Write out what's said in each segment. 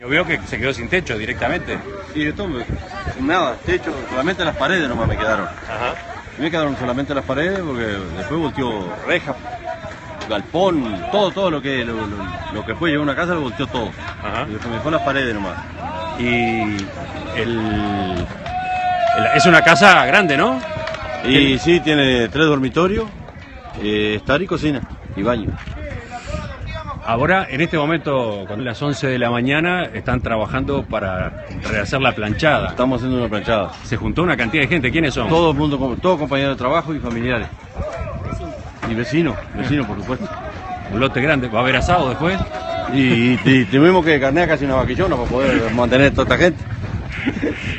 Yo veo que se quedó sin techo directamente. Sí, esto nada, techo, solamente las paredes nomás me quedaron. Ajá. Me quedaron solamente las paredes porque después volteó reja, galpón, todo lo que fue llevar una casa lo volteó todo. Ajá. Y después me dejó las paredes nomás. Y es una casa grande, ¿no? Y sí, tiene 3 dormitorios, estar y cocina y baño. Ahora, en este momento, cuando las 11 de la mañana, están trabajando para rehacer la planchada. Estamos haciendo una planchada. Se juntó una cantidad de gente. ¿Quiénes son? Todo el mundo, todos compañeros de trabajo y familiares. Y vecinos, por supuesto. Un lote grande. ¿Va a haber asado después? Y tuvimos que carnear casi una vaquillona para poder mantener toda esta gente.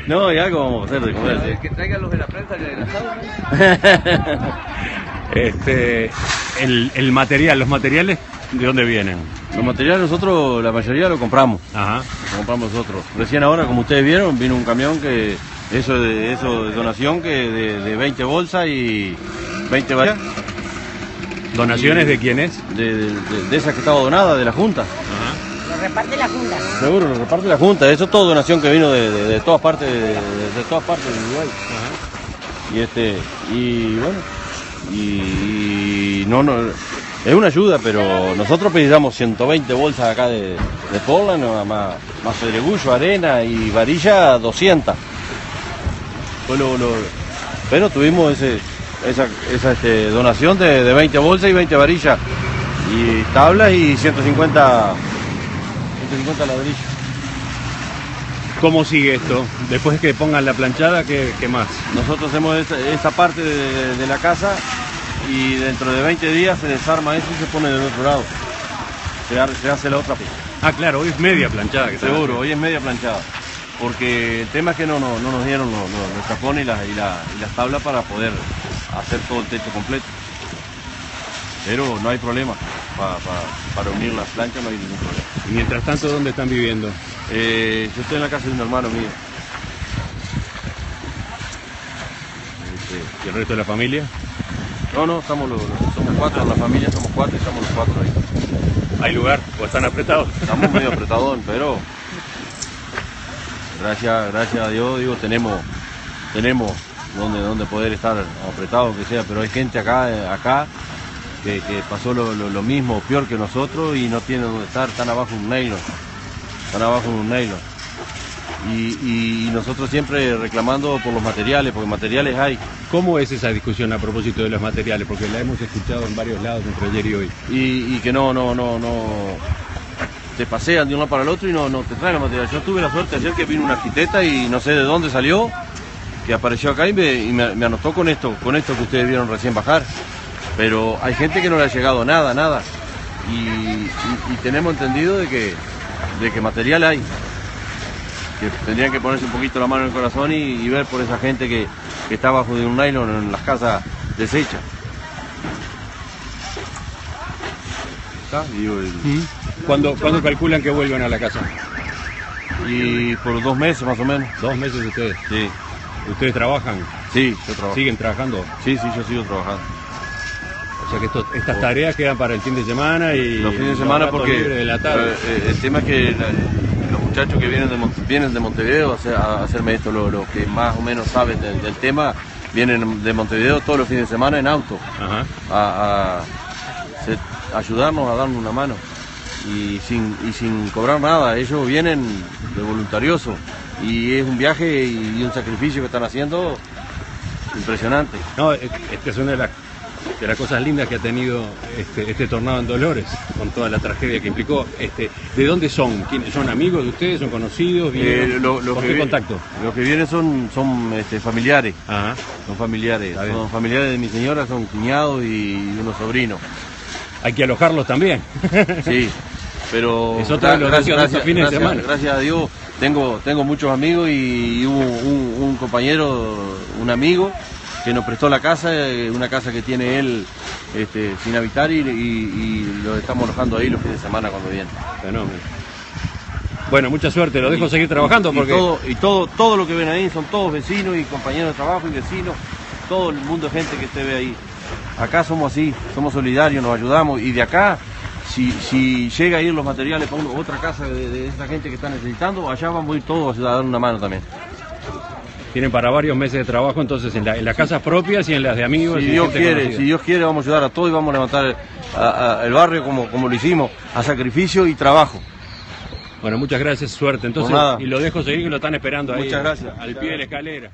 No, y algo vamos a hacer de comer. Que traigan los de la prensa del asado. El material, los materiales, ¿de dónde vienen? Los materiales nosotros, la mayoría lo compramos. Ajá. Lo compramos nosotros. Recién ahora, como ustedes vieron, vino un camión que eso de donación que de 20 bolsas y 20 varillas. ¿Donaciones de quién es? De esa que estaba donada, de la Junta. Ajá. Lo reparte la Junta. Seguro, lo reparte la Junta. Eso es todo donación que vino de todas partes de todas partes de Uruguay. Ajá. Y bueno, y no, es una ayuda, pero nosotros precisamos 120 bolsas acá de Portland, más pedregullo, arena y varilla 200. Pero tuvimos esa donación de 20 bolsas y 20 varillas y tablas y 150 ladrillos. ¿Cómo sigue esto? Después de que pongan la planchada, ¿qué más? Nosotros hacemos esta parte de la casa y dentro de 20 días se desarma eso y se pone del otro lado. Se hace la otra. Ah, claro, hoy es media planchada. Seguro, hoy es media planchada. Porque el tema es que no nos dieron los tapones y las tablas para poder hacer todo el techo completo. Pero no hay problema. Para unir las planchas no hay ningún problema. Y mientras tanto, ¿dónde están viviendo? Yo estoy en la casa de un hermano mío. ¿Y el resto de la familia? No, somos 4 en la familia, somos 4 y estamos los 4 ahí. ¿Hay lugar? ¿O están apretados? Estamos medio apretados, pero gracias a Dios, digo, tenemos donde poder estar apretados, que sea, pero hay gente acá que pasó lo mismo, peor que nosotros y no tiene donde estar, están abajo en un nylon. Y nosotros siempre reclamando por los materiales, porque materiales hay. ¿Cómo es esa discusión a propósito de los materiales? Porque la hemos escuchado en varios lados entre ayer y hoy. Y que no te pasean de un lado para el otro y no te traen los materiales. Yo tuve la suerte ayer que vino una arquitecta y no sé de dónde salió, que apareció acá y me anotó con esto que ustedes vieron recién bajar. Pero hay gente que no le ha llegado nada. Y tenemos entendido de que material hay. Que tendrían que ponerse un poquito la mano en el corazón y ver por esa gente que está bajo de un nylon en las casas deshechas. ¿Cuándo calculan que vuelvan a la casa? Y por 2 meses más o menos. 2 meses ustedes. Sí. ¿Ustedes trabajan? Sí, yo trabajo. ¿Siguen trabajando? Sí, yo sigo trabajando. O sea que estas tareas quedan para el fin de semana y los fines de semana porque de la tarde. El tema es que los muchachos que vienen de Montevideo a hacerme esto, lo que más o menos saben del tema, vienen de Montevideo todos los fines de semana en auto. Ajá. A ayudarnos, a darnos una mano y sin cobrar nada. Ellos vienen de voluntarioso y es un viaje y un sacrificio que están haciendo impresionante. No, esta es una de las cosas lindas que ha tenido este tornado en Dolores, con toda la tragedia que implicó. ¿De dónde son? ¿Son amigos de ustedes? ¿Son conocidos? ¿Por qué contacto? Los que vienen son familiares. Ajá. Son familiares de mi señora, son cuñados y unos sobrinos. Hay que alojarlos también. Sí, pero es otra de los deseos de estos fines de semana. Gracias a Dios tengo muchos amigos y hubo un compañero, un amigo que nos prestó la casa, una casa que tiene él sin habitar y lo estamos alojando ahí los fines de semana cuando viene. Fenómeno. Bueno, mucha suerte, lo dejo seguir trabajando porque... todo lo que ven ahí son todos vecinos y compañeros de trabajo y vecinos, todo el mundo de gente que usted ve ahí. Acá somos así, somos solidarios, nos ayudamos y de acá si llega a ir los materiales para otra casa de esta gente que está necesitando, allá vamos a ir todos a dar una mano también. Tienen para varios meses de trabajo entonces en las casas propias y en las de amigos. Si Dios quiere, vamos a ayudar a todos y vamos a levantar el barrio como lo hicimos, a sacrificio y trabajo. Bueno, muchas gracias, suerte. Entonces, y lo dejo seguir que lo están esperando ahí. Muchas gracias. Al pie de la escalera.